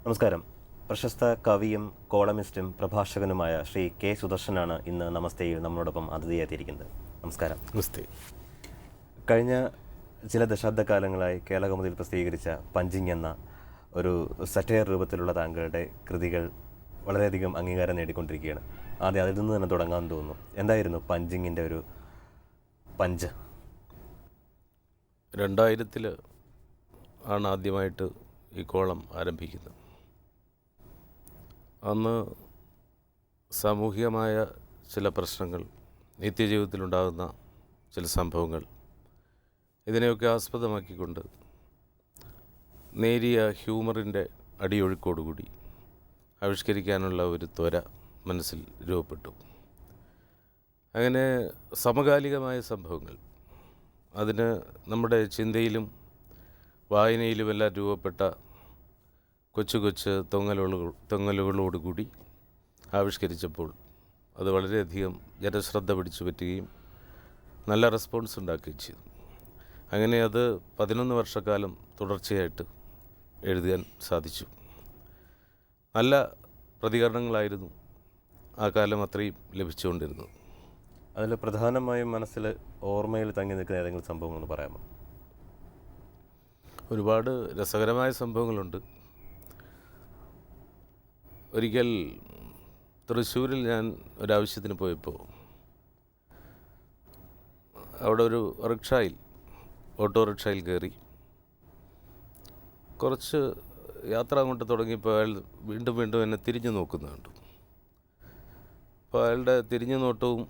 നമസ്കാരം. പ്രശസ്ത കവിയും കോളമിസ്റ്റും പ്രഭാഷകനുമായ ശ്രീ കെ സുദർശനാണ് ഇന്ന് നമസ്തേയിൽ നമ്മളോടൊപ്പം അതിഥിയെത്തിയിരിക്കുന്നത്. നമസ്കാരം. നമസ്തേ. കഴിഞ്ഞ ചില ദശാബ്ദകാലങ്ങളായി കേരളകൗമുദിയിൽ പ്രസിദ്ധീകരിച്ച പഞ്ചിങ് എന്ന ഒരു സറ്റയർ രൂപത്തിലുള്ള താങ്കളുടെ കൃതികൾ വളരെയധികം അംഗീകാരം നേടിക്കൊണ്ടിരിക്കുകയാണ്. ആദ്യം അതിൽ നിന്ന് തന്നെ തുടങ്ങാൻ തോന്നുന്നു. എന്തായിരുന്നു പഞ്ചിങ്ങിൻ്റെ ഒരു പഞ്ച്? 2000 ആണ് ആദ്യമായിട്ട് ഈ കോളം ആരംഭിക്കുന്നത്. അന്ന് സാമൂഹികമായ ചില പ്രശ്നങ്ങൾ, നിത്യജീവിതത്തിലുണ്ടാകുന്ന ചില സംഭവങ്ങൾ, ഇതിനെയൊക്കെ ആസ്പദമാക്കിക്കൊണ്ട് നേരിയ ഹ്യൂമറിൻ്റെ അടിയൊഴുക്കോടുകൂടി ആവിഷ്കരിക്കാനുള്ള ഒരു ത്വര മനസ്സിൽ രൂപപ്പെട്ടു. അങ്ങനെ സമകാലികമായ സംഭവങ്ങൾ, അതിന് നമ്മുടെ ചിന്തയിലും വായനയിലുമെല്ലാം രൂപപ്പെട്ട കൊച്ചു കൊച്ചു തൊങ്ങലുകളോടുകൂടി ആവിഷ്കരിച്ചപ്പോൾ അത് വളരെയധികം ജനശ്രദ്ധ പിടിച്ചു പറ്റുകയും നല്ല റെസ്പോൺസ് ഉണ്ടാക്കുകയും ചെയ്തു. അങ്ങനെ അത് 11 വർഷക്കാലം തുടർച്ചയായിട്ട് എഴുതാൻ സാധിച്ചു. നല്ല പ്രതികരണങ്ങളായിരുന്നു ആ കാലം അത്രയും ലഭിച്ചുകൊണ്ടിരുന്നത്. അതിൽ പ്രധാനമായും മനസ്സിൽ ഓർമ്മയിൽ തങ്ങി നിൽക്കുന്ന ഏതെങ്കിലും സംഭവങ്ങളെന്ന് പറയാമോ? ഒരുപാട് രസകരമായ സംഭവങ്ങളുണ്ട്. ഒരിക്കൽ തൃശ്ശൂരിൽ ഞാൻ ഒരാവശ്യത്തിന് പോയപ്പോൾ അവിടെ ഒരു ഓട്ടോറിക്ഷയിൽ കയറി കുറച്ച് യാത്ര അങ്ങോട്ട് തുടങ്ങിയപ്പോൾ അയാൾ വീണ്ടും വീണ്ടും എന്നെ തിരിഞ്ഞു നോക്കുന്നുണ്ട്. അപ്പോൾ അയാളുടെ തിരിഞ്ഞു നോട്ടവും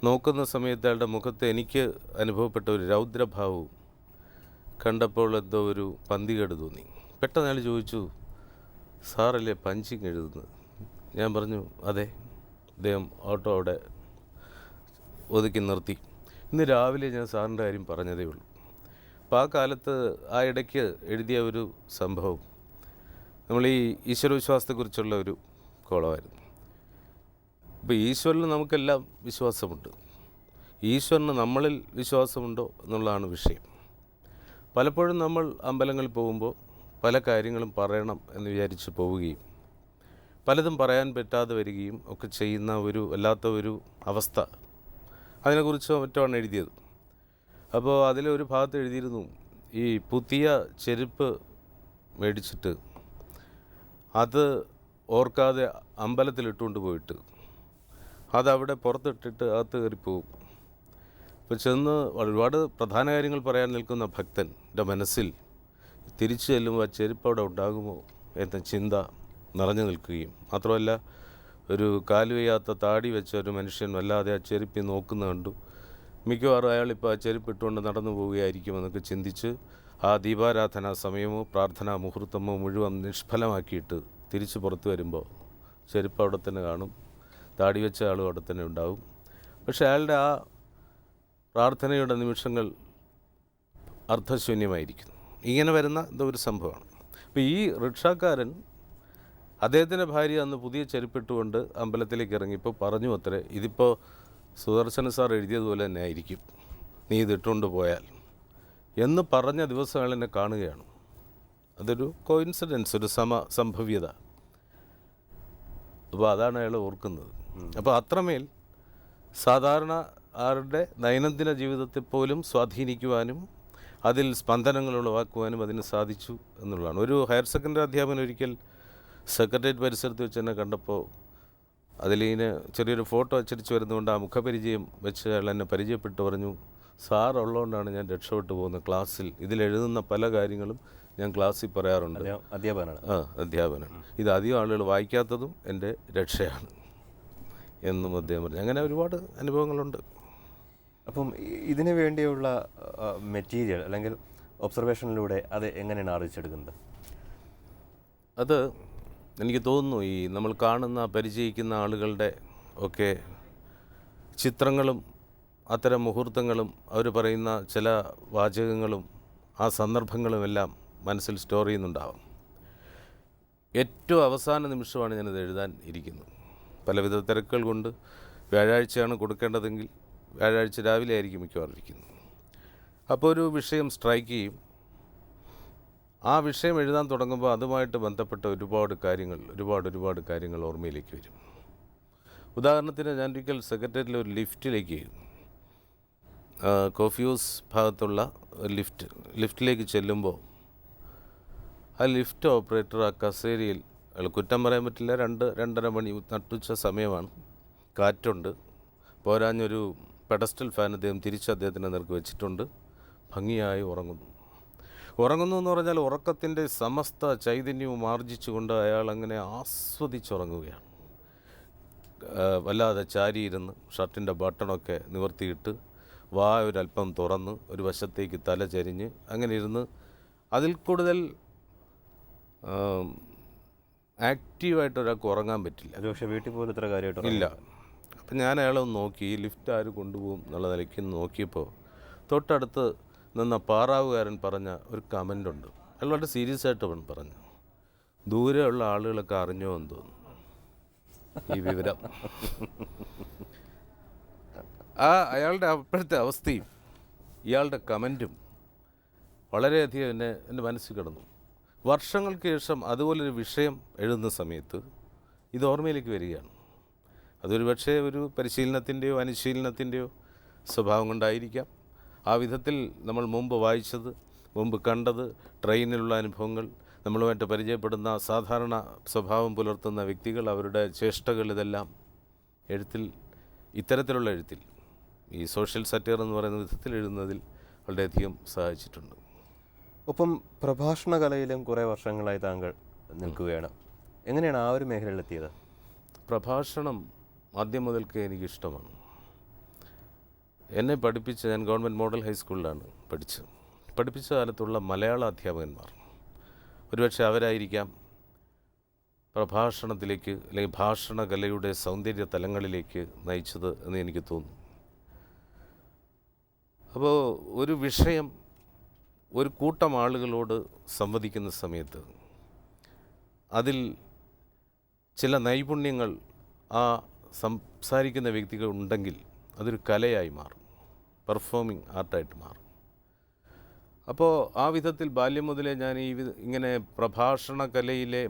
നോക്കുന്ന സമയത്ത് അയാളുടെ മുഖത്ത് എനിക്ക് അനുഭവപ്പെട്ട ഒരു രൗദ്രഭാവവും കണ്ടപ്പോൾ എന്തോ ഒരു പന്തികേട് തോന്നി. പെട്ടെന്ന് അയാൾ ചോദിച്ചു, സാറല്ലേ പഞ്ചിങ് എഴുതുന്നത്? ഞാൻ പറഞ്ഞു, അതെ. അദ്ദേഹം ഓട്ടോ അവിടെ ഒതുക്കി നിർത്തി. ഇന്ന് രാവിലെ ഞാൻ സാറിൻ്റെ കാര്യം പറഞ്ഞതേ ഉള്ളൂ. അപ്പോൾ ആ കാലത്ത് ആ ഇടയ്ക്ക് എഴുതിയ ഒരു സംഭവം നമ്മൾ ഈ ഈശ്വരവിശ്വാസത്തെക്കുറിച്ചുള്ള ഒരു കോളമായിരുന്നു. ഇപ്പോൾ ഈശ്വരന് നമുക്കെല്ലാം വിശ്വാസമുണ്ട്. ഈശ്വരന് നമ്മളിൽ വിശ്വാസമുണ്ടോ എന്നുള്ളതാണ് വിഷയം. പലപ്പോഴും നമ്മൾ അമ്പലങ്ങളിൽ പോകുമ്പോൾ പല കാര്യങ്ങളും പറയണം എന്ന് വിചാരിച്ച് പോവുകയും പലതും പറയാൻ പറ്റാതെ വരികയും ഒക്കെ ചെയ്യുന്ന ഒരു വല്ലാത്ത ഒരു അവസ്ഥ, അതിനെക്കുറിച്ച് മറ്റുമാണ് എഴുതിയത്. അപ്പോൾ അതിലൊരു ഭാഗത്ത് എഴുതിയിരുന്നു, ഈ പുതിയ ചെരുപ്പ് മേടിച്ചിട്ട് അത് ഓർക്കാതെ അമ്പലത്തിലിട്ടുകൊണ്ട് പോയിട്ട് അതവിടെ പുറത്തിട്ടിട്ട് അകത്ത് കയറിപ്പോവും. ഇപ്പോൾ ചെന്ന് ഒരുപാട് പ്രധാന കാര്യങ്ങൾ പറയാൻ നിൽക്കുന്ന ഭക്തൻ്റെ മനസ്സിൽ തിരിച്ചു ചെല്ലുമ്പോൾ ആ ചെരുപ്പ് അവിടെ ഉണ്ടാകുമോ എന്ന ചിന്ത നിറഞ്ഞു നിൽക്കുകയും മാത്രമല്ല, ഒരു കാലുവയ്യാത്ത താടി വെച്ച ഒരു മനുഷ്യൻ വല്ലാതെ ആ ചെരുപ്പി നോക്കുന്ന കണ്ടു. മിക്കവാറും അയാളിപ്പോൾ ആ ചെരുപ്പ് ഇട്ടുകൊണ്ട് നടന്നു പോവുകയായിരിക്കുമെന്നൊക്കെ ചിന്തിച്ച് ആ ദീപാരാധനാ സമയമോ പ്രാർത്ഥനാ മുഹൂർത്തമോ മുഴുവൻ നിഷ്ഫലമാക്കിയിട്ട് തിരിച്ച് പുറത്തു വരുമ്പോൾ ചെരുപ്പ് അവിടെ തന്നെ കാണും, താടി വെച്ച ആളും അവിടെ തന്നെ ഉണ്ടാവും. പക്ഷേ അയാളുടെ ആ പ്രാർത്ഥനയുടെ നിമിഷങ്ങൾ അർത്ഥശൂന്യമായിരിക്കുന്നു. ഇങ്ങനെ വരുന്ന എന്തോ ഒരു സംഭവമാണ്. അപ്പോൾ ഈ റിക്ഷാക്കാരൻ അദ്ദേഹത്തിൻ്റെ ഭാര്യ അന്ന് പുതിയ ചെരുപ്പിട്ടുകൊണ്ട് അമ്പലത്തിലേക്ക് ഇറങ്ങിയപ്പോൾ പറഞ്ഞു അത്രേ, ഇതിപ്പോൾ സുദർശന സാർ എഴുതിയതുപോലെ തന്നെ ആയിരിക്കും, നീ ഇതിട്ടുകൊണ്ട് പോയാൽ എന്ന് പറഞ്ഞ ദിവസം അയാൾ എന്നെ കാണുകയാണ്. അതൊരു കോയിൻസിഡൻസ്, ഒരു സംഭവ്യത. അപ്പോൾ അതാണ് അയാൾ ഓർക്കുന്നത്. അപ്പോൾ അത്രമേൽ സാധാരണ ആരുടെ ദൈനംദിന ജീവിതത്തെ പോലും സ്വാധീനിക്കുവാനും അതിൽ സ്പന്ദനങ്ങൾ ഉളവാക്കുവാനും അതിന് സാധിച്ചു എന്നുള്ളതാണ്. ഒരു ഹയർ സെക്കൻഡറി അധ്യാപകൻ ഒരിക്കൽ സെക്രട്ടേറിയറ്റ് പരിസരത്ത് വെച്ച് എന്നെ കണ്ടപ്പോൾ അതിലിങ്ങനെ ചെറിയൊരു ഫോട്ടോ അച്ചടിച്ച് വരുന്നതുകൊണ്ട് ആ മുഖപരിചയം വെച്ച് അയാൾ എന്നെ പരിചയപ്പെട്ട് പറഞ്ഞു, സാർ ഉള്ളതുകൊണ്ടാണ് ഞാൻ രക്ഷപ്പെട്ടു പോകുന്നത്. ക്ലാസ്സിൽ ഇതിലെഴുതുന്ന പല കാര്യങ്ങളും ഞാൻ ക്ലാസ്സിൽ പറയാറുണ്ട്. അധ്യാപകനാണ്. ഇത് അധികം ആളുകൾ വായിക്കാത്തതും എൻ്റെ രക്ഷയാണ് എന്നും അദ്ദേഹം പറഞ്ഞു. അങ്ങനെ ഒരുപാട് അനുഭവങ്ങളുണ്ട്. അപ്പം ഇതിനു വേണ്ടിയുള്ള മെറ്റീരിയൽ അല്ലെങ്കിൽ ഒബ്സർവേഷനിലൂടെ അത് എങ്ങനെയാണ് ആർജിച്ചെടുക്കുന്നത്? അത് എനിക്ക് തോന്നുന്നു ഈ നമ്മൾ കാണുന്ന പരിചയിക്കുന്ന ആളുകളുടെ ഒക്കെ ചിത്രങ്ങളും അത്തരം മുഹൂർത്തങ്ങളും അവർ പറയുന്ന ചില വാചകങ്ങളും ആ സന്ദർഭങ്ങളുമെല്ലാം മനസ്സിൽ സ്റ്റോർ ചെയ്യുന്നുണ്ടാവും. ഏറ്റവും അവസാന നിമിഷമാണ് ഞാനിത് എഴുതാൻ ഇരിക്കുന്നത്. പലവിധ തിരക്കുകൾ കൊണ്ട് വ്യാഴാഴ്ചയാണ് കൊടുക്കേണ്ടതെങ്കിൽ വ്യാഴാഴ്ച രാവിലെ ആയിരിക്കും മിക്കവാറും ഇരിക്കുന്നത്. അപ്പോൾ ഒരു വിഷയം സ്ട്രൈക്ക് ചെയ്യും. ആ വിഷയം എഴുതാൻ തുടങ്ങുമ്പോൾ അതുമായിട്ട് ബന്ധപ്പെട്ട ഒരുപാട് കാര്യങ്ങൾ ഓർമ്മയിലേക്ക് വരും. ഉദാഹരണത്തിന് ഞാൻ ഒരിക്കൽ സെക്രട്ടേറിയറ്റിലെ ഒരു ലിഫ്റ്റിലേക്ക് കോഫി ഹൗസ് ഭാഗത്തുള്ള ലിഫ്റ്റിലേക്ക് ചെല്ലുമ്പോൾ ആ ലിഫ്റ്റ് ഓപ്പറേറ്റർ ആ കസേരയിൽ, അയാൾ കുറ്റം പറയാൻ പറ്റില്ല, 2-2:30 മണി നട്ടുച്ച സമയമാണ്, കാറ്റുണ്ട്, പോരാഞ്ഞൊരു പെഡസ്റ്റൽ ഫാൻ അദ്ദേഹം അദ്ദേഹത്തിൻ്റെ നേർക്ക് വെച്ചിട്ടുണ്ട്, ഭംഗിയായി ഉറങ്ങുന്നു എന്ന് പറഞ്ഞാൽ ഉറക്കത്തിൻ്റെ സമസ്ത ചൈതന്യവും ആർജിച്ചുകൊണ്ട് അയാൾ അങ്ങനെ ആസ്വദിച്ചുറങ്ങുകയാണ്. വല്ലാതെ ചാരിയിരുന്ന് ഷർട്ടിൻ്റെ ബട്ടണൊക്കെ നിവർത്തിയിട്ട് ഒരല്പം തുറന്ന് ഒരു വശത്തേക്ക് തല ചരിഞ്ഞ് അങ്ങനെ ഇരുന്ന് അതിൽ കൂടുതൽ ആക്റ്റീവായിട്ട് ഒരാൾക്ക് ഉറങ്ങാൻ പറ്റില്ല. അത് പക്ഷേ വീട്ടിൽ പോലും ഇത്ര കാര്യമായിട്ട് ഇല്ല. അപ്പം ഞാൻ അയാളെ ഒന്ന് നോക്കി, ഈ ലിഫ്റ്റ് ആര് കൊണ്ടുപോകും എന്നുള്ള നിലയ്ക്ക് നോക്കിയപ്പോൾ തൊട്ടടുത്ത് നിന്ന പാറാവുകാരൻ പറഞ്ഞ ഒരു കമൻ്റുണ്ട്. അയാൾ വളരെ സീരിയസ് ആയിട്ട് അവൻ പറഞ്ഞു, ദൂരെയുള്ള ആളുകളൊക്കെ അറിഞ്ഞോ എന്ന് തോന്നുന്നു ഈ വിവരം. അയാളുടെ അപ്പോഴത്തെ അവസ്ഥയും ഇയാളുടെ കമൻറ്റും വളരെയധികം എൻ്റെ മനസ്സിൽ കിടന്നു. വർഷങ്ങൾക്ക് ശേഷം അതുപോലൊരു വിഷയം എഴുതുന്ന സമയത്ത് ഇത് ഓർമ്മയിലേക്ക് വരികയാണ്. അതൊരു പക്ഷേ ഒരു പരിശീലനത്തിൻ്റെയോ അനുശീലനത്തിൻ്റെയോ സ്വഭാവം കൊണ്ടായിരിക്കാം. ആ വിധത്തിൽ നമ്മൾ മുമ്പ് വായിച്ചത്, മുമ്പ് കണ്ടത്, ട്രെയിനിലുള്ള അനുഭവങ്ങൾ, നമ്മളുമായിട്ട് പരിചയപ്പെടുന്ന സാധാരണ സ്വഭാവം പുലർത്തുന്ന വ്യക്തികൾ, അവരുടെ ചേഷ്ടകൾ, ഇതെല്ലാം ഇത്തരത്തിലുള്ള എഴുത്തിൽ, ഈ സോഷ്യൽ സറ്റയർ എന്ന് പറയുന്ന വിധത്തിൽ എഴുതുന്നതിൽ വളരെയധികം സഹായിച്ചിട്ടുണ്ട്. ഒപ്പം പ്രഭാഷണ കലയിലും കുറേ വർഷങ്ങളായി താങ്കൾ നിൽക്കുകയാണ്. എങ്ങനെയാണ് ആ ഒരു മേഖലയിലെത്തിയത്? പ്രഭാഷണം ആദ്യം മുതൽക്ക് എനിക്കിഷ്ടമാണ്. എന്നെ ഞാൻ ഗവൺമെൻറ് മോഡൽ ഹൈസ്കൂളിലാണ് പഠിപ്പിച്ച കാലത്തുള്ള മലയാള അധ്യാപകന്മാർ ഒരുപക്ഷെ അവരായിരിക്കാം പ്രഭാഷണത്തിലേക്ക് അല്ലെങ്കിൽ ഭാഷണകലയുടെ സൗന്ദര്യ തലങ്ങളിലേക്ക് നയിച്ചത് എന്ന് എനിക്ക് തോന്നുന്നു. അപ്പോൾ ഒരു വിഷയം ഒരു കൂട്ടം ആളുകളോട് സംവദിക്കുന്ന സമയത്ത് അതിൽ ചില നൈപുണ്യങ്ങൾ ആ സംസാരിക്കുന്ന വ്യക്തികൾ ഉണ്ടെങ്കിൽ അതൊരു കലയായി മാറും, പെർഫോമിംഗ് ആർട്ടായിട്ട് മാറും. അപ്പോൾ ആ വിധത്തിൽ ബാല്യം മുതലേ ഞാൻ ഇങ്ങനെ പ്രഭാഷണ കലയിലെ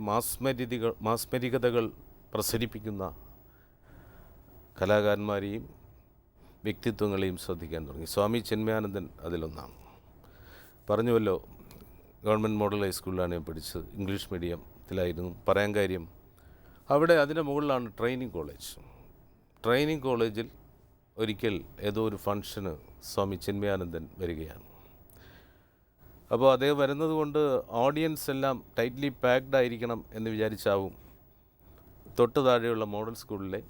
മാസ്മരികതകൾ പ്രസരിപ്പിക്കുന്ന കലാകാരന്മാരെയും വ്യക്തിത്വങ്ങളെയും ശ്രദ്ധിക്കാൻ തുടങ്ങി. സ്വാമി ചിന്മയാനന്ദൻ അതിലൊന്നാണ്. പറഞ്ഞുവല്ലോ, ഗവൺമെൻറ് മോഡൽ ഹൈസ്കൂളിലാണ് ഞാൻ പഠിച്ചത്, ഇംഗ്ലീഷ് മീഡിയത്തിലായിരുന്നു. പറയാൻ കാര്യം, അവിടെ അതിൻ്റെ മുകളിലാണ് ട്രെയിനിങ് കോളേജിൽ ഒരിക്കൽ ഏതോ ഒരു ഫംഗ്ഷന് സ്വാമി ചിന്മയാനന്ദൻ വരികയാണ്. അപ്പോൾ അദ്ദേഹം വരുന്നത് കൊണ്ട് ഓഡിയൻസ് എല്ലാം ടൈറ്റ്ലി പാക്ഡ് ആയിരിക്കണം എന്ന് വിചാരിച്ചാവും തൊട്ട് താഴെയുള്ള മോഡൽ സ്കൂളിലെ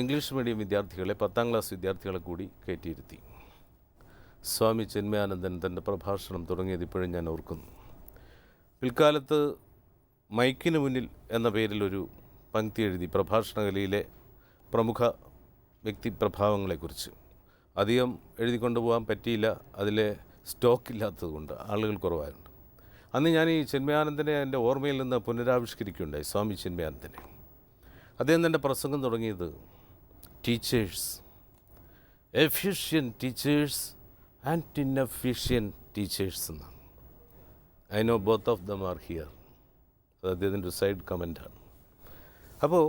ഇംഗ്ലീഷ് മീഡിയം വിദ്യാർത്ഥികളെ, 10ാം ക്ലാസ് വിദ്യാർത്ഥികളെ കൂടി കയറ്റിയിരുത്തി. സ്വാമി ചിന്മയാനന്ദൻ തൻ്റെ പ്രഭാഷണം തുടങ്ങിയത് ഇപ്പോഴും ഞാൻ ഓർക്കുന്നു. പിൽക്കാലത്ത് മൈക്കിന് മുന്നിൽ എന്ന പേരിലൊരു പങ്ക്തി എഴുതി പ്രഭാഷണകലയിലെ പ്രമുഖ വ്യക്തിപ്രഭാവങ്ങളെക്കുറിച്ച്. അധികം എഴുതിക്കൊണ്ടു പോകാൻ പറ്റിയില്ല, അതിലെ സ്റ്റോക്കില്ലാത്തത് കൊണ്ട്, ആളുകൾ കുറവായുണ്ട്. അന്ന് ഞാൻ ഈ ചിന്മയാനന്ദനെ എൻ്റെ ഓർമ്മയിൽ നിന്ന് പുനരാവിഷ്കരിക്കുകയുണ്ടായി. സ്വാമി ചിന്മയാനന്ദനെ. അദ്ദേഹം തൻ്റെ പ്രസംഗം തുടങ്ങിയത് teachers, efficient teachers and inefficient teachers എന്നാണ്. I know both of them are here. അത് അദ്ദേഹത്തിൻ്റെ ഒരു സൈഡ് കമൻ്റാണ്. അപ്പോൾ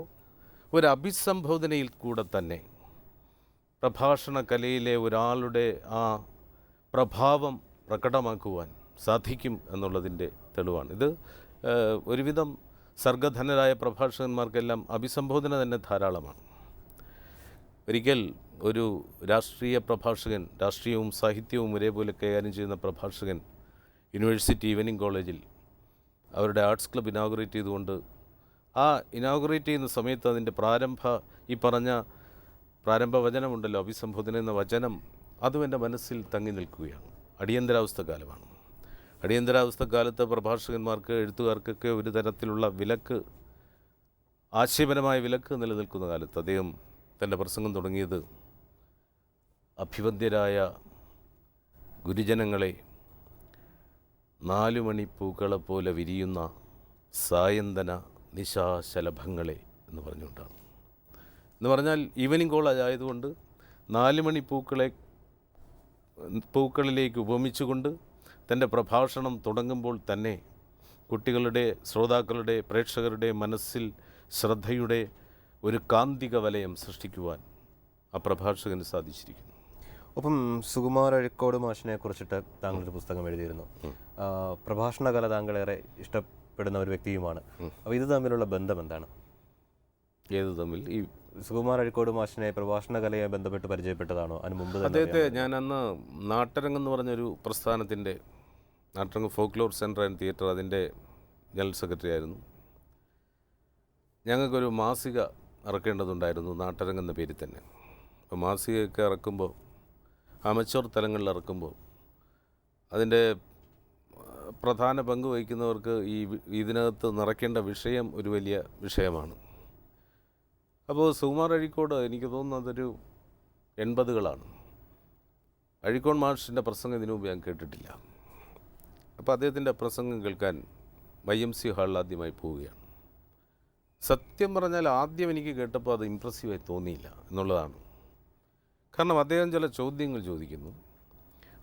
ഒരു അഭിസംബോധനയിൽ കൂടെ തന്നെ പ്രഭാഷണ കലയിലെ ഒരാളുടെ ആ പ്രഭാവം പ്രകടമാക്കുവാൻ സാധിക്കും എന്നുള്ളതിൻ്റെ തെളിവാണ് ഇത്. ഒരുവിധം സർഗധനരായ പ്രഭാഷകന്മാർക്കെല്ലാം അഭിസംബോധന തന്നെ ധാരാളമാണ്. ഒരിക്കൽ ഒരു രാഷ്ട്രീയ പ്രഭാഷകൻ, രാഷ്ട്രീയവും സാഹിത്യവും ഒരേപോലെ കൈകാര്യം ചെയ്യുന്ന പ്രഭാഷകൻ യൂണിവേഴ്സിറ്റി ഈവനിങ് കോളേജിൽ അവരുടെ ആർട്സ് ക്ലബ്ബ് ഇനോഗ്രേറ്റ് ചെയ്തുകൊണ്ട് ആ ഇനോഗ്രേറ്റ് ചെയ്യുന്ന സമയത്ത് അതിൻ്റെ ഈ പറഞ്ഞ പ്രാരംഭ വചനമുണ്ടല്ലോ, അഭിസംബോധന എന്ന വചനം, അതും എൻ്റെ മനസ്സിൽ തങ്ങി നിൽക്കുകയാണ്. അടിയന്തരാവസ്ഥ കാലമാണ്. അടിയന്തരാവസ്ഥ കാലത്ത് പ്രഭാഷകന്മാർക്ക്, എഴുത്തുകാർക്കൊക്കെ ഒരു തരത്തിലുള്ള വിലക്ക്, ആശയപരമായ വിലക്ക് നിലനിൽക്കുന്ന കാലത്ത് അദ്ദേഹം തൻ്റെ പ്രസംഗം തുടങ്ങിയത് അഭിവന്ദ്യരായ ഗുരുജനങ്ങളെ 4 മണിപ്പൂക്കളെ പോലെ വിരിയുന്ന സായന്തന നിശാശലഭങ്ങളെ എന്ന് പറഞ്ഞുകൊണ്ടാണ്. എന്ന് പറഞ്ഞാൽ ഈവനിങ് കോളേജ് ആയതുകൊണ്ട് 4 മണിപ്പൂക്കളെ പൂക്കളിലേക്ക് ഉപമിച്ചുകൊണ്ട് തൻ്റെ പ്രഭാഷണം തുടങ്ങുമ്പോൾ തന്നെ കുട്ടികളുടെ, ശ്രോതാക്കളുടെ, പ്രേക്ഷകരുടെ മനസ്സിൽ ശ്രദ്ധയുടെ ഒരു കാന്തിക വലയം സൃഷ്ടിക്കുവാൻ ആ പ്രഭാഷകന് സാധിച്ചിരിക്കുന്നു. ഒപ്പം സുകുമാർ അഴീക്കോട് മാഷിനെ കുറിച്ചിട്ട് താങ്കളൊരു പുസ്തകം എഴുതിയിരുന്നു. പ്രഭാഷണ കല താങ്കളേറെ ഇഷ്ടപ്പെടുന്ന ഒരു വ്യക്തിയുമാണ്. അപ്പോൾ ഇത് തമ്മിലുള്ള ബന്ധം എന്താണ്? ഏത് തമ്മിൽ? ഈ സുകുമാർ അഴീക്കോട് മാഷിനെ പ്രഭാഷണ കലയെ ബന്ധപ്പെട്ട് പരിചയപ്പെട്ടതാണോ? അതിന് മുമ്പ് തന്നെ അദ്ദേഹത്തെ ഞാൻ അന്ന് നാട്ടരങ്ങെന്ന് പറഞ്ഞൊരു പ്രസ്ഥാനത്തിൻ്റെ, നാട്ടരങ്ങ് ഫോക്ലോർ സെൻറ്റർ ആൻഡ് തിയേറ്റർ, അതിൻ്റെ ജനറൽ സെക്രട്ടറി ആയിരുന്നു. ഞങ്ങൾക്കൊരു മാസിക ഇറക്കേണ്ടതുണ്ടായിരുന്നു, നാട്ടരങ്ങെന്ന പേരിൽ തന്നെ. അപ്പോൾ മാസികയൊക്കെ ഇറക്കുമ്പോൾ, അമച്വർ തലങ്ങളിൽ ഇറക്കുമ്പോൾ അതിൻ്റെ പ്രധാന പങ്ക് വഹിക്കുന്നവർക്ക് ഇതിനകത്ത് നിറയ്ക്കേണ്ട വിഷയം ഒരു വലിയ വിഷയമാണ്. അപ്പോൾ സുകുമാർ അഴീക്കോട്, എനിക്ക് തോന്നുന്നു അതൊരു 80കളാണ്. അഴീക്കോട് മാഷിൻ്റെ പ്രസംഗം ഇതിനു മുമ്പ് ഞാൻ കേട്ടിട്ടില്ല. അപ്പോൾ അദ്ദേഹത്തിൻ്റെ പ്രസംഗം കേൾക്കാൻ YMC ഹാളിൽ ആദ്യമായി പോവുകയാണ്. സത്യം പറഞ്ഞാൽ ആദ്യം എനിക്ക് കേട്ടപ്പോൾ അത് ഇമ്പ്രസീവായി തോന്നിയില്ല എന്നുള്ളതാണ്. കാരണം അദ്ദേഹം ചില ചോദ്യങ്ങൾ ചോദിക്കുന്നു,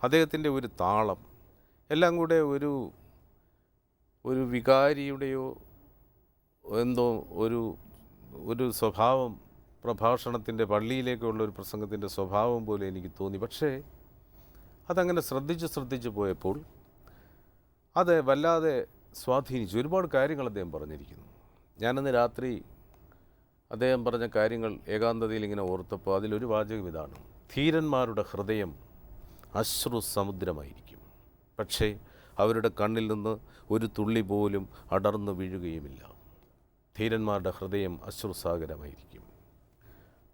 അദ്ദേഹത്തിൻ്റെ ഒരു താളം എല്ലാം കൂടെ ഒരു വികാരിയുടെയോ എന്തോ ഒരു സ്വഭാവം, പ്രഭാഷണത്തിൻ്റെ, പള്ളിയിലേക്കുള്ള ഒരു പ്രസംഗത്തിൻ്റെ സ്വഭാവം പോലെ എനിക്ക് തോന്നി. പക്ഷേ അതങ്ങനെ ശ്രദ്ധിച്ച് പോയപ്പോൾ അത് വല്ലാതെ സ്വാധീനിച്ചു. ഒരുപാട് കാര്യങ്ങൾ അദ്ദേഹം പറഞ്ഞിരിക്കുന്നു. ഞാനന്ന് രാത്രി അദ്ദേഹം പറഞ്ഞ കാര്യങ്ങൾ ഏകാന്തതയിൽ ഇങ്ങനെ ഓർത്തപ്പോൾ അതിലൊരു വാചകം ഇതാണ്: ധീരന്മാരുടെ ഹൃദയം അശ്രു സമുദ്രമായിരിക്കും, പക്ഷേ അവരുടെ കണ്ണിൽ നിന്ന് ഒരു തുള്ളി പോലും അടർന്നു വീഴുകയുമില്ല. ധീരന്മാരുടെ ഹൃദയം അശ്രുസാഗരമായിരിക്കും.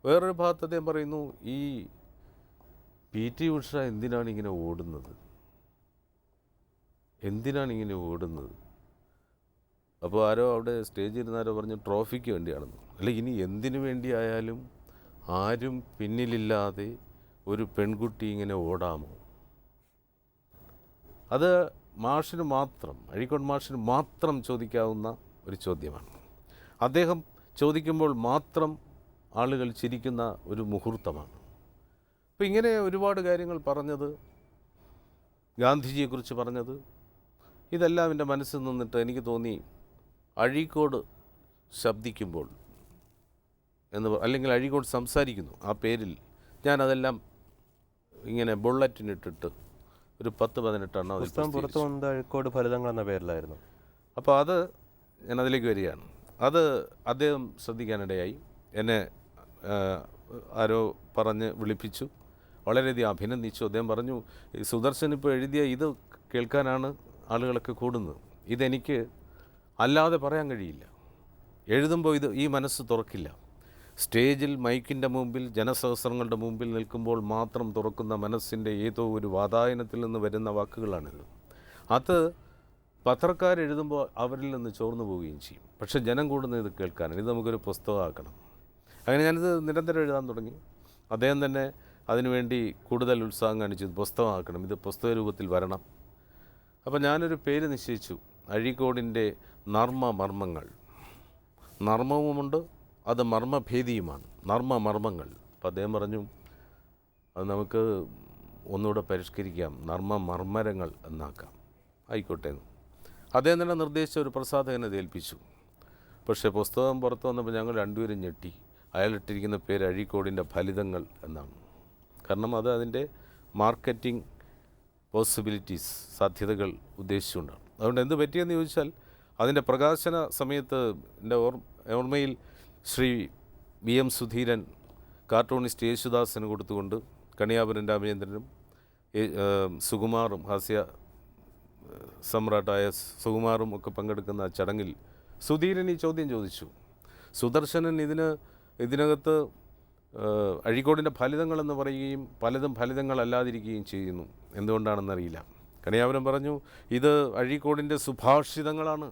വേറൊരു ഭാഗത്ത് അദ്ദേഹം പറയുന്നു, ഈ PT ഉഷ എന്തിനാണ് ഇങ്ങനെ ഓടുന്നത്? അപ്പോൾ ആരോ അവിടെ സ്റ്റേജിൽ ഇരുന്നാരോ പറഞ്ഞു ട്രോഫിക്ക് വേണ്ടിയാണെന്ന്. അല്ല, ഇനി എന്തിനു വേണ്ടിയായാലും ആരും പിന്നിലില്ലാതെ ഒരു പെൺകുട്ടി ഇങ്ങനെ ഓടാമോ? അത് മാഷിന് മാത്രം, അഴീക്കോട് മാഷിന് മാത്രം ചോദിക്കാവുന്ന ഒരു ചോദ്യമാണ്. അദ്ദേഹം ചോദിക്കുമ്പോൾ മാത്രം ആളുകൾ ചിരിക്കുന്ന ഒരു മുഹൂർത്തമാണ്. അപ്പോൾ ഇങ്ങനെ ഒരുപാട് കാര്യങ്ങൾ പറഞ്ഞത്, ഗാന്ധിജിയെക്കുറിച്ച് പറഞ്ഞത്, ഇതെല്ലാം എൻ്റെ മനസ്സിൽ നിന്നിട്ട് എനിക്ക് തോന്നി, അഴീക്കോട് ശബ്ദിക്കുമ്പോൾ അല്ലെങ്കിൽ അഴീക്കോട് സംസാരിക്കുന്നു ആ പേരിൽ ഞാനതെല്ലാം ഇങ്ങനെ ബുള്ളറ്റിനിട്ടിട്ട് ഒരു 10-18 എണ്ണം പുസ്തകം പുറത്തു വന്നത് അഴീക്കോട് ഫലിതങ്ങൾ എന്ന പേരിലായിരുന്നു. അപ്പോൾ അത് ഞാനതിലേക്ക് വരികയാണ്. അത് അദ്ദേഹം ശ്രദ്ധിക്കാനിടയായി. എന്നെ ആരോ പറഞ്ഞ് വിളിപ്പിച്ചു, വളരെയധികം അഭിനന്ദിച്ചു. അദ്ദേഹം പറഞ്ഞു, ഈ സുദർശൻ ഇപ്പോൾ എഴുതിയ ഇത് കേൾക്കാനാണ് ആളുകളൊക്കെ കൂടുന്നത്. ഇതെനിക്ക് അല്ലാതെ പറയാൻ കഴിയില്ല. എഴുതുമ്പോൾ ഈ മനസ്സ് തുറക്കില്ല. സ്റ്റേജിൽ മൈക്കിൻ്റെ മുമ്പിൽ ജനസഹസ്രങ്ങളുടെ മുമ്പിൽ നിൽക്കുമ്പോൾ മാത്രം തുറക്കുന്ന മനസ്സിൻ്റെ ഏതോ ഒരു വാതായനത്തിൽ നിന്ന് വരുന്ന വാക്കുകളാണിത്. അത് പത്രക്കാരെഴുതുമ്പോൾ അവരിൽ നിന്ന് ചോർന്നു പോവുകയും ചെയ്യും. പക്ഷേ ജനം കൂടുന്ന ഇത് കേൾക്കാനാണ്. ഇത് നമുക്കൊരു പുസ്തകമാക്കണം. അങ്ങനെ ഞാനിത് നിരന്തരം എഴുതാൻ തുടങ്ങി. അദ്ദേഹം തന്നെ അതിനുവേണ്ടി കൂടുതൽ ഉത്സാഹം കാണിച്ചു, ഇത് പുസ്തകമാക്കണം, ഇത് പുസ്തക രൂപത്തിൽ വരണം. അപ്പോൾ ഞാനൊരു പേര് നിശ്ചയിച്ചു, അഴീക്കോടിൻ്റെ നർമ്മമർമ്മങ്ങൾ. നർമ്മവുമുണ്ട്, അത് മർമ്മഭേദിയുമാണ്, നർമ്മമർമ്മങ്ങൾ. അപ്പോൾ അദ്ദേഹം പറഞ്ഞു, അത് നമുക്ക് ഒന്നുകൂടെ പരിഷ്കരിക്കാം, നർമ്മമർമ്മരങ്ങൾ എന്നാക്കാം. ആയിക്കോട്ടെ എന്ന് അദ്ദേഹം തന്നെ നിർദ്ദേശിച്ച ഒരു പ്രസാധകനെ അത് ഏൽപ്പിച്ചു. പക്ഷേ പുസ്തകം പുറത്തു വന്നപ്പോൾ ഞങ്ങൾ രണ്ടുപേരും ഞെട്ടി. അയാളിട്ടിരിക്കുന്ന പേര് അഴീക്കോടിൻ്റെ ഫലിതങ്ങൾ എന്നാണ്. കാരണം അത് അതിൻ്റെ മാർക്കറ്റിംഗ് പോസിബിലിറ്റീസ്, സാധ്യതകൾ ഉദ്ദേശിച്ചുകൊണ്ടാണ്. അതുകൊണ്ട് എന്ത് പറ്റിയെന്ന് ചോദിച്ചാൽ, അതിൻ്റെ പ്രകാശന സമയത്ത് എൻ്റെ ഓർമ്മയിൽ ശ്രീ VM സുധീരൻ കാർട്ടൂണിസ്റ്റ് യേശുദാസിന് കൊടുത്തുകൊണ്ട് കണിയാപുരം രാമചന്ദ്രനും സുകുമാറും, ഹാസ്യ സമ്രാട്ടായ സുകുമാറും ഒക്കെ പങ്കെടുക്കുന്ന ചടങ്ങിൽ സുധീരൻ ഈ ചോദ്യം ചോദിച്ചു. സുദർശനൻ ഇതിനകത്ത് അഴീക്കോടിൻ്റെ ഫലിതങ്ങളെന്ന് പറയുകയും പലതും ഫലിതങ്ങളല്ലാതിരിക്കുകയും ചെയ്യുന്നു, എന്തുകൊണ്ടാണെന്നറിയില്ല. കണിയാപുരം പറഞ്ഞു, ഇത് അഴീക്കോടിൻ്റെ സുഭാഷിതങ്ങളാണ്,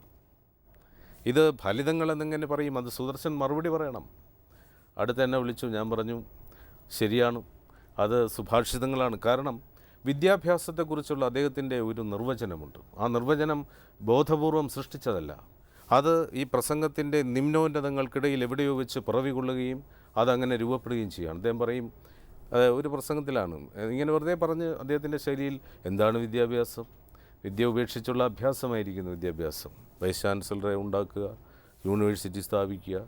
ഇത് ഫലിതങ്ങളെന്നെങ്ങനെ പറയും? അത് സുദർശൻ മറുപടി പറയണം. അടുത്ത് എന്നെ വിളിച്ചു. ഞാൻ പറഞ്ഞു, ശരിയാണ്, അത് സുഭാഷിതങ്ങളാണ്. കാരണം വിദ്യാഭ്യാസത്തെക്കുറിച്ചുള്ള അദ്ദേഹത്തിൻ്റെ ഒരു നിർവചനമുണ്ട്. ആ നിർവചനം ബോധപൂർവം സൃഷ്ടിച്ചതല്ല. അത് ഈ പ്രസംഗത്തിൻ്റെ നിമ്നോന്നതങ്ങൾക്കിടയിൽ എവിടെയോ വെച്ച് പിറവി കൊള്ളുകയും അതങ്ങനെ രൂപപ്പെടുകയും ചെയ്യുകയാണ്. അദ്ദേഹം പറയും, ഒരു പ്രസംഗത്തിലാണ് ഇങ്ങനെ വെറുതെ പറഞ്ഞ് അദ്ദേഹത്തിൻ്റെ ശൈലിയിൽ എന്താണ് വിദ്യാഭ്യാസം, വിദ്യ ഉപേക്ഷിച്ചുള്ള അഭ്യാസമായിരിക്കുന്നു വിദ്യാഭ്യാസം. വൈസ് ചാൻസലറെ ഉണ്ടാക്കുക, യൂണിവേഴ്സിറ്റി സ്ഥാപിക്കുക,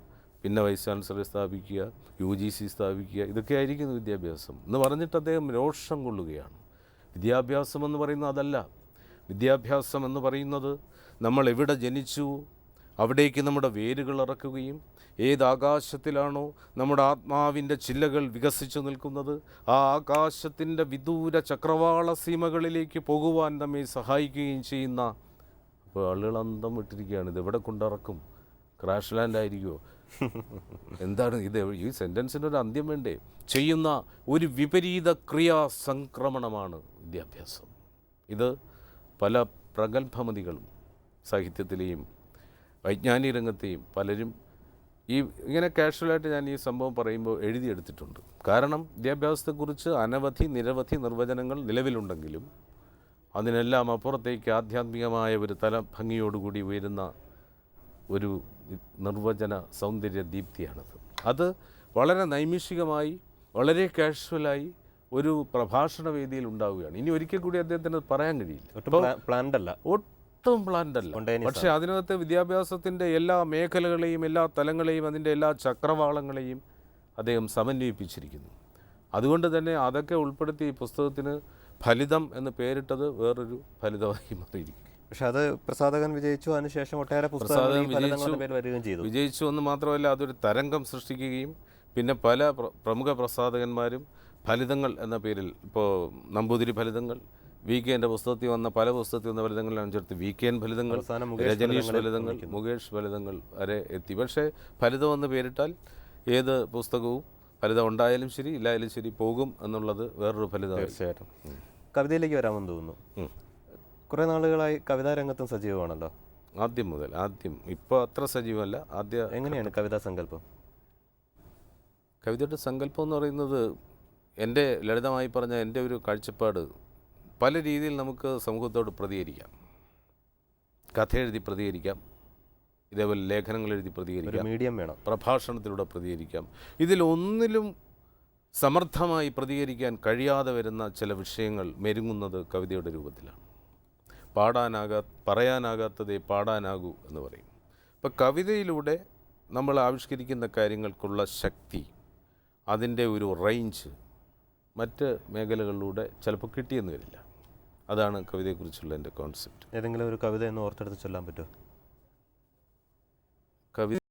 പിന്നെ വൈസ് ചാൻസലറെ സ്ഥാപിക്കുക, UGC സ്ഥാപിക്കുക, ഇതൊക്കെ ആയിരിക്കുന്നു വിദ്യാഭ്യാസം എന്ന് പറഞ്ഞിട്ട് അദ്ദേഹം രോഷം കൊള്ളുകയാണ്. വിദ്യാഭ്യാസം എന്ന് പറയുന്നത് അതല്ല. വിദ്യാഭ്യാസം എന്ന് പറയുന്നത് നമ്മൾ എവിടെ ജനിച്ചു അവിടേക്ക് നമ്മുടെ വേരുകൾ ഇറക്കുകയും ഏത് ആകാശത്തിലാണോ നമ്മുടെ ആത്മാവിൻ്റെ ചില്ലകൾ വികസിച്ചു നിൽക്കുന്നത് ആ ആകാശത്തിൻ്റെ വിദൂര ചക്രവാള സീമകളിലേക്ക് പോകുവാൻ നമ്മെ സഹായിക്കുകയും ചെയ്യുന്ന. അപ്പോൾ ആളുകൾ അന്തം വിട്ടിരിക്കുകയാണ്, ഇത് എവിടെ കൊണ്ടിറക്കും? ക്രാഷ് ലാൻഡ് ആയിരിക്കുമോ? എന്താണ് ഇത്? ഈ സെൻറ്റൻസിന് ഒരു അന്ത്യം വേണ്ടേ? ചെയ്യുന്ന ഒരു വിപരീത ക്രിയാ സംക്രമണമാണ് വിദ്യാഭ്യാസം. ഇത് പല പ്രഗത്ഭമതികളും സാഹിത്യത്തിലെയും വൈജ്ഞാനിക രംഗത്തെയും പലരും ഇങ്ങനെ കാഷ്വലായിട്ട് ഞാൻ ഈ സംഭവം പറയുമ്പോൾ എഴുതിയെടുത്തിട്ടുണ്ട്. കാരണം വിദ്യാഭ്യാസത്തെക്കുറിച്ച് നിരവധി നിർവചനങ്ങൾ നിലവിലുണ്ടെങ്കിലും അതിനെല്ലാം അപ്പുറത്തേക്ക് ആധ്യാത്മികമായ ഒരു ഭംഗിയോടുകൂടി ഉയരുന്ന ഒരു നിർവചന സൗന്ദര്യ ദീപ്തിയാണത്. അത് വളരെ നൈമിഷികമായി വളരെ കാഷ്വലായി ഒരു പ്രഭാഷണ വേദിയിൽ ഉണ്ടാവുകയാണ്. ഇനി ഒരിക്കൽ കൂടി അദ്ദേഹത്തിന് പറയാൻ കഴിയില്ല. ഒട്ടും പ്ലാൻഡ് അല്ല. പക്ഷേ അതിനകത്ത് വിദ്യാഭ്യാസത്തിൻ്റെ എല്ലാ മേഖലകളെയും എല്ലാ തലങ്ങളെയും അതിൻ്റെ എല്ലാ ചക്രവാളങ്ങളെയും അദ്ദേഹം സമന്വയിപ്പിച്ചിരിക്കുന്നു. അതുകൊണ്ട് തന്നെ അതൊക്കെ ഉൾപ്പെടുത്തി ഈ പുസ്തകത്തിന് ഫലിതം എന്ന് പേരിട്ടത് വേറൊരു ഫലിതമായി മാറിയിരിക്കും. പക്ഷെ അത് പ്രസാധകൻ വിജയിച്ചു, അതിനുശേഷം ഒട്ടേറെ പുസ്തകങ്ങൾ വിജയിച്ചു എന്ന് മാത്രമല്ല അതൊരു തരംഗം സൃഷ്ടിക്കുകയും പിന്നെ പല പ്രമുഖ പ്രസാധകന്മാരും ഫലിതങ്ങൾ എന്ന പേരിൽ, ഇപ്പോൾ നമ്പൂതിരി ഫലിതങ്ങൾ, VK പുസ്തകത്തിൽ വന്ന പല പുസ്തകത്തിൽ വന്ന ഫലിതങ്ങളാണ് ചേർത്ത് VK ഫലിതങ്ങൾ, രജനീഷ് ഫലിതങ്ങൾ, മുകേഷ് ഫലിതങ്ങൾ വരെ എത്തി. പക്ഷേ ഫലിതം എന്ന് പേരിട്ടാൽ ഏത് പുസ്തകവും ഫലിതം ഉണ്ടായാലും ശരി ഇല്ലായാലും ശരി പോകും എന്നുള്ളത് വേറൊരു ഫലിതം. തീർച്ചയായിട്ടും. കവിതയിലേക്ക് വരാമെന്ന് തോന്നുന്നു. കുറേ നാളുകളായി കവിതാ രംഗത്തും സജീവമാണല്ലോ. ആദ്യം ഇപ്പോൾ അത്ര സജീവമല്ല. എങ്ങനെയാണ് കവിതാ സങ്കല്പം? കവിതയുടെ സങ്കല്പം എന്ന് പറയുന്നത് എൻ്റെ ലളിതമായി പറഞ്ഞ എൻ്റെ ഒരു കാഴ്ചപ്പാട്, പല രീതിയിൽ നമുക്ക് സമൂഹത്തോട് പ്രതികരിക്കാം. കഥ എഴുതി പ്രതികരിക്കാം, ഇതേപോലെ ലേഖനങ്ങൾ എഴുതി പ്രതികരിക്കാം, മീഡിയം വേണം, പ്രഭാഷണത്തിലൂടെ പ്രതികരിക്കാം. ഇതിലൊന്നിലും സമർത്ഥമായി പ്രതികരിക്കാൻ കഴിയാതെ വരുന്ന ചില വിഷയങ്ങൾ മെരുങ്ങുന്നത് കവിതയുടെ രൂപത്തിലാണ്. പറയാനാകാത്തതേ പാടാനാകൂ എന്ന് പറയും. അപ്പം കവിതയിലൂടെ നമ്മൾ ആവിഷ്കരിക്കുന്ന കാര്യങ്ങൾക്കുള്ള ശക്തി, അതിൻ്റെ ഒരു റേഞ്ച് മറ്റ് മേഖലകളിലൂടെ ചിലപ്പോൾ കിട്ടിയെന്ന് വരില്ല. അതാണ് കവിതയെക്കുറിച്ചുള്ള എൻ്റെ കോൺസെപ്റ്റ്. ഏതെങ്കിലും ഒരു കവിത എന്ന് ഓർത്തെടുത്ത് ചൊല്ലാൻ പറ്റുമോ? കവിത